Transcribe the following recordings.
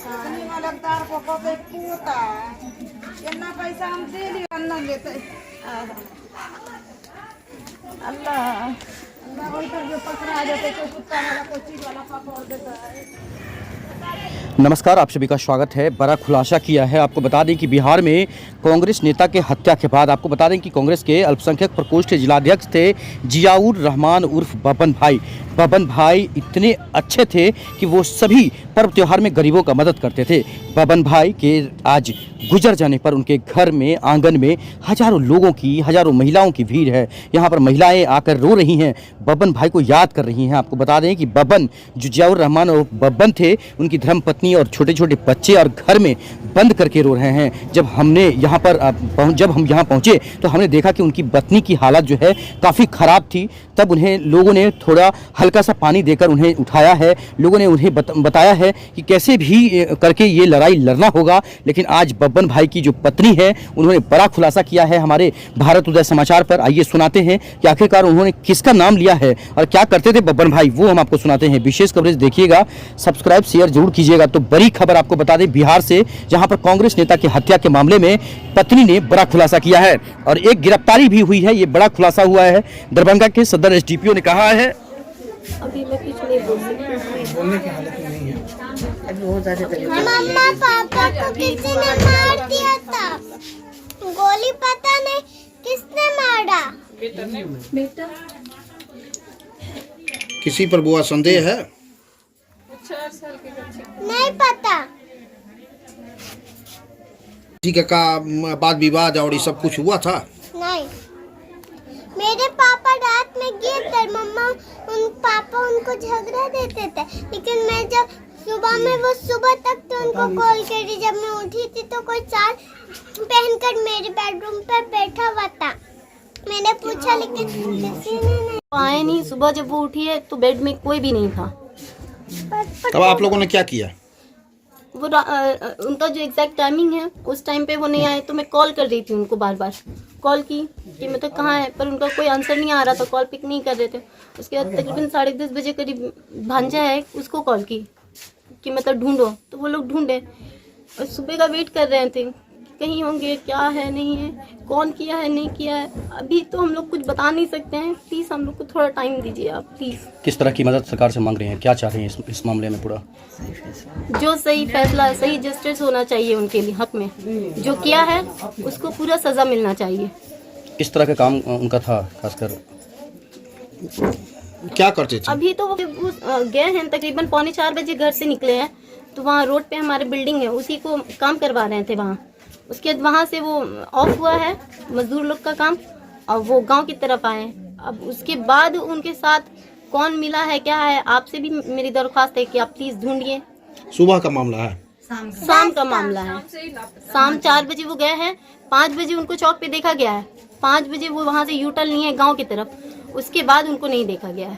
लगदार को कबे पूता इतना पैसा हम दे ली अन्ना लेते अल्लाह अल्लाह उधर जो पकड़ा जाते कोई कुत्ता वाला कोई चीज वाला पकड़ देता है। नमस्कार, आप सभी का स्वागत है। बड़ा खुलासा किया है। आपको बता दें कि बिहार में कांग्रेस नेता के हत्या के बाद आपको बता दें कि कांग्रेस के अल्पसंख्यक प्रकोष्ठ के जिलाध्यक्ष थे जियाउर रहमान उर्फ बबन भाई। बबन भाई इतने अच्छे थे कि वो सभी पर्व त्यौहार में गरीबों का मदद करते थे। बबन भाई के आज गुजर जाने पर उनके घर में आंगन में हजारों लोगों की, हजारों महिलाओं की भीड़ है। यहाँ पर महिलाएं आकर रो रही हैं, बबन भाई को याद कर रही हैं। आपको बता दें कि बबन जो जियाउर रहमान और बबन थे, उनकी धर्मपत्नी और छोटे छोटे बच्चे और घर में बंद करके रो रहे हैं। जब हम यहाँ पहुँचे तो हमने देखा कि उनकी पत्नी की हालत जो है काफ़ी ख़राब थी। तब उन्हें लोगों ने थोड़ा हल्का सा पानी देकर उन्हें उठाया है। लोगों ने उन्हें बताया है कि कैसे भी करके ये लड़ाई लड़ना होगा। लेकिन आज बबन भाई की जो पत्नी है, उन्होंने बड़ा खुलासा किया है हमारे भारत उदय समाचार पर। आइए सुनाते हैं कि आखिरकार उन्होंने किसका नाम लिया है और क्या करते थे बबन भाई, वो हम आपको सुनाते हैं। विशेष कवरेज देखिएगा, सब्सक्राइब शेयर जरूर कीजिएगा। तो बड़ी खबर आपको बता दें बिहार से, जहां पर कांग्रेस नेता की हत्या के मामले में पत्नी ने बड़ा खुलासा किया है और एक गिरफ्तारी भी हुई है। ये बड़ा खुलासा हुआ है। दरभंगा के सदर एसडीपीओ ने कहा है अभी मैं कुछ नहीं बोल सकती, बोलने की हालत में नहीं है। अभी बहुत ज्यादा तकलीफ। मम्मा पापा को किसी ने मार दिया था, गोली पता नहीं किसने मारा। बेटा किसी पर बुआ संदेह है? नहीं पता। किसी का वाद विवाद और ये सब कुछ हुआ था? नहीं, मेरे पापा रात में गए थे, मम्मा पापा उनको झगड़ा देते थे। लेकिन मैं जब सुबह में वो सुबह तक तो उनको कॉल करी, जब मैं उठी थी तो कोई साल पहनकर मेरे बेडरूम पर बैठा हुआ था। मैंने पूछा लेकिन किसी ने नहीं आए नहीं। सुबह जब वो उठी है तो बेड में कोई भी नहीं था। तब आप लोगों ने क्या किया? वो उनका जो एग्जैक्ट टाइमिंग है उस टाइम पे वो नहीं आए, तो मैं कॉल कर रही थी उनको, बार बार कॉल की कि मतलब कहाँ है, पर उनका कोई आंसर नहीं आ रहा था, कॉल पिक नहीं कर रहे थे। उसके बाद तकरीबन 10:30 बजे करीब भांजा है, उसको कॉल की कि मतलब ढूंढो, तो वो लोग ढूंढे और सुबह का वेट कर रहे थे कहीं होंगे, क्या है नहीं है, कौन किया है नहीं किया है। अभी तो हम लोग कुछ बता नहीं सकते हैं। प्लीज़ हम लोग को थोड़ा टाइम दीजिए आप, प्लीज़। किस तरह की मदद सरकार से मांग रही हैं, क्या चाह रही हैं इस मामले में? पूरा जो सही फैसला, सही जस्टिस होना चाहिए उनके लिए, हक में जो किया है उसको पूरा सजा मिलना चाहिए। किस तरह का काम उनका था, खासकर क्या करते थे? अभी तो वो गए हैं, तकरीबन 3:45 बजे घर से निकले हैं, तो वहाँ रोड पे हमारे बिल्डिंग है, उसी को काम करवा रहे थे वहाँ। उसके बाद वहाँ से वो ऑफ हुआ है मजदूर लोग का काम, और वो गांव की तरफ आए। अब उसके बाद उनके साथ कौन मिला है क्या है, आपसे भी मेरी दरख्वास्त है कि आप प्लीज़ ढूंढिए। सुबह का मामला है? शाम का मामला है। शाम 4 बजे वो गए हैं, 5 बजे उनको चौक पे देखा गया है। 5 बजे वो वहाँ से यूटर्न लिए हैं गाँव की तरफ, उसके बाद उनको नहीं देखा गया है।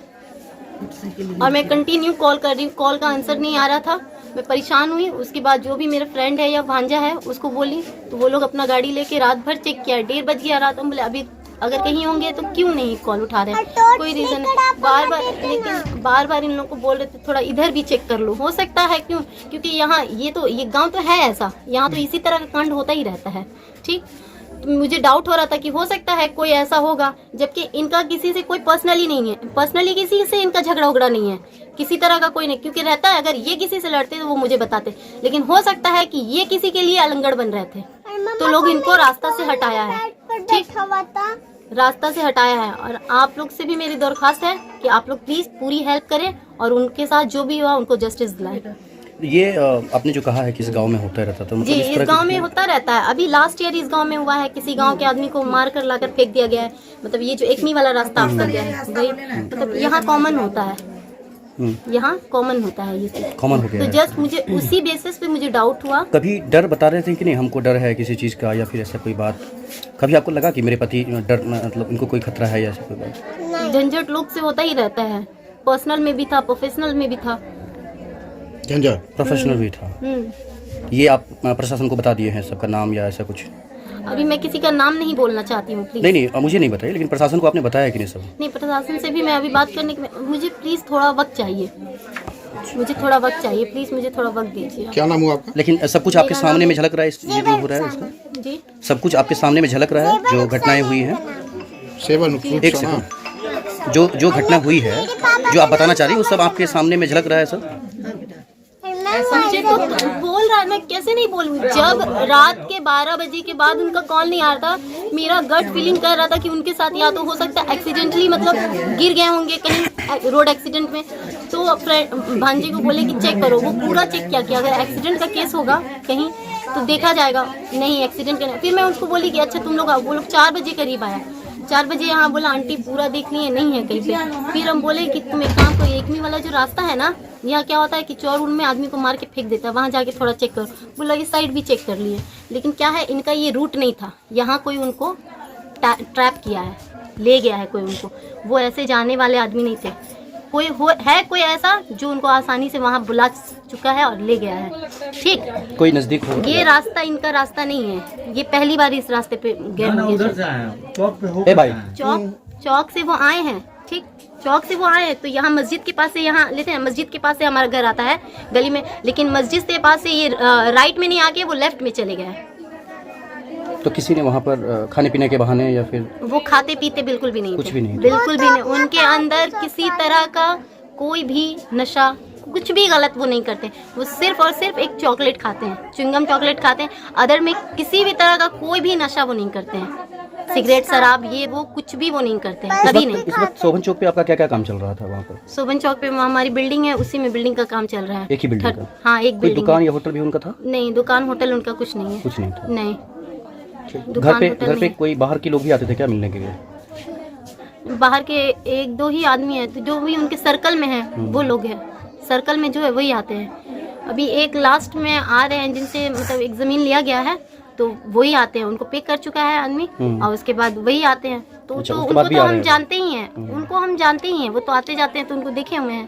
और मैं कंटिन्यू कॉल कर रही हूँ, कॉल का आंसर नहीं आ रहा था, मैं परेशान हुई। उसके बाद जो भी मेरा फ्रेंड है या भांजा है उसको बोली, तो वो लोग अपना गाड़ी लेके रात भर चेक किया। 1:30 बज गया रात में, बोले अभी अगर कहीं होंगे तो क्यों नहीं कॉल उठा रहे हैं, कोई रीज़न है। बार बार लेकिन बार बार इन लोगों को बोल रहे थे थोड़ा इधर भी चेक कर लो, हो सकता है क्योंकि यहाँ ये गाँव तो है ऐसा, यहाँ तो इसी तरह का कांड होता ही रहता है। ठीक, मुझे डाउट हो रहा था कि हो सकता है कोई ऐसा होगा, जबकि इनका किसी से कोई पर्सनली नहीं है, पर्सनली किसी से इनका झगड़ा उगड़ा नहीं है, किसी तरह का कोई नहीं। क्योंकि रहता है अगर ये किसी से लड़ते तो वो मुझे बताते, लेकिन हो सकता है कि ये किसी के लिए अलंगड़ बन रहे थे, तो लोग इनको रास्ता से हटाया है। ठीक, रास्ता से हटाया है। और आप लोग से भी मेरी दरख्वास्त है कि आप लोग प्लीज पूरी हेल्प करें और उनके साथ जो भी हुआ उनको जस्टिस दिलाएं। ये आपने जो कहा है कि इस गांव में होता रहता था, जी इस गांव में होता रहता है। अभी लास्ट ईयर इस गांव में हुआ है, किसी गांव के आदमी को मार कर लाकर फेंक दिया गया है। मतलब ये जो एकमी वाला रास्ता आपका गया है भाई, मतलब यहाँ कॉमन होता है, यहाँ कॉमन होता है, ये चीज कॉमन हो गया तो जस्ट मुझे उसी बेसिस पे मुझे डाउट हुआ। कभी डर बता रहे थे कि नहीं हमको डर है किसी चीज़ का, या फिर ऐसा कोई बात कभी आपको लगा कि मेरे पति डर, मतलब इनको कोई खतरा है या ऐसा कोई बात? झंझट लोग से होता ही रहता है, पर्सनल में भी था, प्रोफेशनल में भी था, झंझट प्रोफेशनल भी था। ये आप प्रशासन को बता दिए हैं सबका नाम या ऐसा कुछ? अभी मैं किसी का नाम नहीं बोलना चाहती हूँ, प्लीज। नहीं मुझे नहीं बताइए, लेकिन प्रशासन को आपने बताया कि नहीं सब? नहीं, प्रशासन से भी मैं अभी बात करने के मुझे प्लीज थोड़ा वक्त चाहिए। मुझे थोड़ा वक्त चाहिए, प्लीज मुझे थोड़ा वक्त दीजिए। क्या नाम हुआ आपका? लेकिन सब कुछ आपके सामने में झलक रहा है, ये जो हो रहा है इसका जी सब कुछ आपके सामने में झलक रहा है, जो घटनाएं हुई हैं। सेवन एक सेकंड, जो घटना हुई है, जो आप बताना चाह रही हैं, वो सब आपके सामने में झलक रहा है सर। मुझे तो बोल रहा है, मैं कैसे नहीं बोलूँ। जब रात के 12 बजे के बाद उनका कॉल नहीं आ रहा था, मेरा गट फीलिंग कर रहा था कि उनके साथ या तो हो सकता है एक्सीडेंटली, मतलब गिर गए होंगे कहीं रोड एक्सीडेंट में। तो भांजे को बोले कि चेक करो, वो पूरा चेक किया कि अगर एक्सीडेंट का केस होगा कहीं तो देखा जाएगा, नहीं एक्सीडेंट का नहीं। फिर मैं उसको बोली कि अच्छा तुम लोग आओ। वो लोग 4 बजे करीब आया, 4 बजे यहाँ बोला आंटी पूरा देख लिए, नहीं है कहीं पे। फिर हम बोले कि तुम एक काम करो, एकमी वाला जो रास्ता है ना, यहाँ क्या होता है कि चौर उन में आदमी को मार के फेंक देता है, वहाँ जाके थोड़ा चेक करो। बोला इस साइड भी चेक कर लिए, लेकिन क्या है इनका ये रूट नहीं था, यहाँ कोई उनको ट्रैप किया है, ले गया है कोई उनको। वो ऐसे जाने वाले आदमी नहीं थे, कोई ऐसा जो उनको आसानी से वहाँ बुला चुका है और ले गया है। ठीक, कोई नजदीक हो, ये रास्ता इनका रास्ता नहीं है, ये पहली बार इस रास्ते पे गए होंगे। भाई चौक से वो आए हैं, ठीक, चौक से वो आए हैं तो यहाँ मस्जिद के पास से, यहाँ लेते हैं मस्जिद के पास से हमारा घर आता है गली में, लेकिन मस्जिद के पास से ये राइट में नहीं आके वो लेफ्ट में चले गए हैं। तो किसी ने वहाँ पर खाने पीने के बहाने या फिर वो खाते पीते बिल्कुल भी नहीं कुछ थे, भी नहीं, बिल्कुल भी नहीं। उनके अंदर किसी तरह का कोई भी नशा, कुछ भी गलत वो नहीं करते। वो सिर्फ और सिर्फ एक चॉकलेट खाते हैं, च्युइंगम चॉकलेट खाते हैं, अदर में किसी भी तरह का कोई भी नशा वो नहीं करते हैं। सिगरेट शराब ये वो कुछ भी वो नहीं करते हैं, कभी नहीं। इस वक्त शोभन चौक पे आपका क्या क्या काम चल रहा था वहाँ पर? शोभन चौक पे हमारी बिल्डिंग है, उसी में बिल्डिंग का काम चल रहा है। एक ही बिल्डिंग का? हाँ, एक कोई बिल्डिंग। दुकान या होटल भी उनका था? नहीं, दुकान होटल उनका कुछ नहीं है। कुछ नहीं था। नहीं, घर पे कोई बाहर के लोग भी आते थे क्या मिलने के लिए? बाहर के 1-2 ही आदमी है, तो जो भी उनके सर्कल में है वो लोग हैं, सर्कल में जो है वही आते हैं। अभी एक लास्ट में आ रहे हैं जिनसे मतलब एक ज़मीन लिया गया है, तो वही आते हैं, उनको पे कर चुका है आदमी, और उसके बाद वही आते हैं। तो अच्छा, जो उसके उनको बाद भी तो आ हम रहे हैं। जानते ही हैं, उनको हम जानते ही हैं, वो तो आते जाते हैं, तो उनको देखे हुए हैं।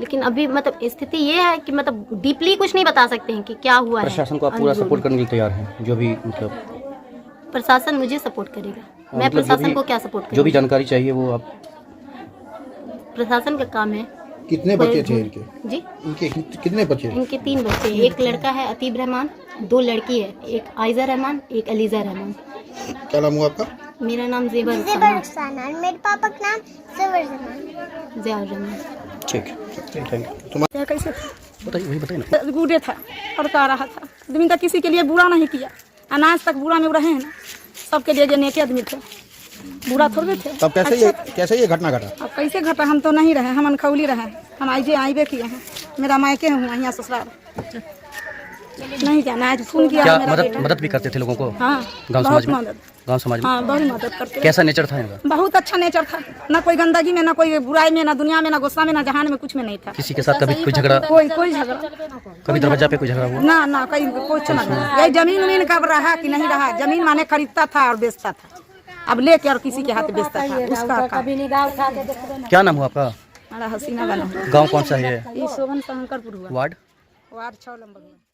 लेकिन अभी मतलब स्थिति ये है कि मतलब डीपली कुछ नहीं बता सकते हैं कि क्या हुआ है। प्रशासन को आप पूरा सपोर्ट करने के लिए तैयार हैं? जो भी मतलब प्रशासन मुझे सपोर्ट करेगा, मैं मतलब प्रशासन को क्या सपोर्ट जो भी करूँगी? जानकारी चाहिए वो आप, प्रशासन का काम है। कितने बच्चे थे इनके? जी, इनके कितने बच्चे? इनके 3 बच्चे, एक लड़का है अतीब रहमान, 2 लड़की है, एक आयजा रहमान, एक अलीजा रहमान। क्या नाम हुआ आपका? मेरा नाम जेबर रुखसाना, मेरे पापा का नाम ज़ेबर रहमान। ज़ियाउर रहमान। ठीक, थैंक यू। कैसे बताइए, वही बताइए ना। गुडे था और का रहा था, आदमी तक किसी के लिए बुरा नहीं किया, अनाज तक बुरा में रहे हैं ना, सबके लिए जो नेके आदमी थे, बुरा थोड़े थे। तब कैसे ये घटना घटा? अब कैसे घटा, हम तो नहीं रहे, हम अनखौली रहे, हम आइबे किए हैं, मेरा मायके हुआ यहाँ ससुराल नहीं जाना, आज फोन किया। क्या मेरा मदद भी करते थे लोगों को? हाँ, गांव बहुत समाज में? मदद, गांव समाज में हाँ बहुत मदद करते। कैसा नेचर था इनका? बहुत अच्छा नेचर था, ना कोई गंदगी में, ना कोई बुराई में, ना दुनिया में, ना गुस्सा में, ना जहान में, कुछ में नहीं था। किसी के साथ कभी कोई झगड़ा? कोई झगड़ा, कभी दरवाजा पे कोई झगड़ा हुआ? ना कुछ नहीं। यही जमीन उमीन कब रहा कि नहीं रहा, जमीन माने खरीदता था और बेचता था, अब लेके और किसी के हाथ बेचता था उसका काम। क्या नाम हुआ आपका? हमारा हसीना बना। गाँव कौन सा है? ये शोभन शंकरपुर हुआ, वार्ड? वार्ड 6 नंबर में।